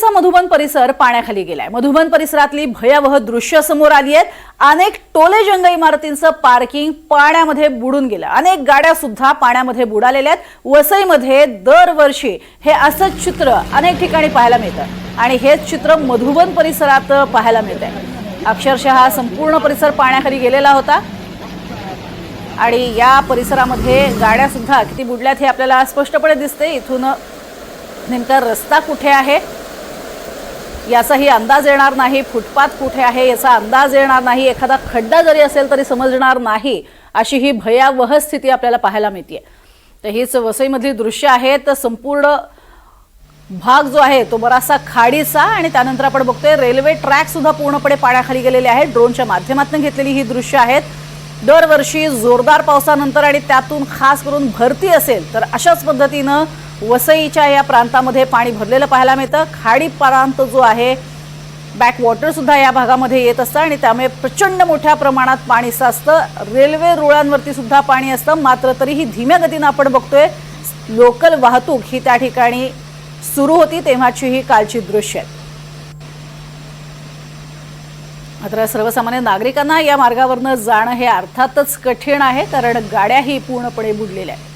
मधुबन परिसर पाण्याखाली गेलाय। मधुबन परिसरातली भयावह दृश्य समोर आली आहेत। अनेक टोलेजंग इमारतींचं पार्किंग पाण्यामध्ये बुडून गेलं। अनेक गाड्या सुद्धा पाण्यामध्ये बुडालेल्या आहेत। वसईमध्ये दरवर्षी हे असंच चित्र अनेक ठिकाणी पाहायला मिळतं आणि हेच चित्र मधुबन परिसरात पाहायला मिळतंय। अक्षरशः संपूर्ण परिसर पाण्याखाली गेलेला होता आणि या परिसरामध्ये गाड्या सुद्धा किती बुडल्यात हे आपल्याला स्पष्टपणे दिसते। इथून नेमका रस्ता कुठे आहे याचाही अंदाज येणार नाही, फुटपाथ कुठे आहे याचा अंदाज येणार नाही, एखादा खड्डा जरी असेल तरी समजणार नाही, अशी ही भयावह स्थिती आपल्याला पाहायला मिळते। तर हीच वसईमधली दृश्य आहेत। संपूर्ण भाग जो आहे तो बराचसा खाडीचा आणि त्यानंतर आपण बघतोय रेल्वे ट्रॅक सुद्धा पूर्णपणे पाण्याखाली गेलेले आहेत। ड्रोनच्या माध्यमातून घेतलेली ही दृश्य आहेत। दरवर्षी जोरदार पावसानंतर आणि त्यातून खास करून भरती असेल तर अशाच पद्धतीनं वसईच्या या प्रांतामध्ये पाणी भरलेलं पाहायला मिळतं। खाडी प्रांत जो आहे बॅकवॉटर सुद्धा या भागामध्ये येत असतं आणि त्यामुळे प्रचंड मोठ्या प्रमाणात पाणी साचतं। रेल्वे रुळांवरती सुद्धा पाणी असतं, मात्र तरीही धीम्या गतीनं आपण बघतोय लोकल वाहतूक ही त्या ठिकाणी सुरू होती तेव्हाची ही कालची दृश्य आहेत। मात्र सर्वसामान्य नागरिकांना या मार्गावरनं जाणं हे अर्थातच कठीण आहे, कारण गाड्याही पूर्णपणे बुडलेल्या आहेत।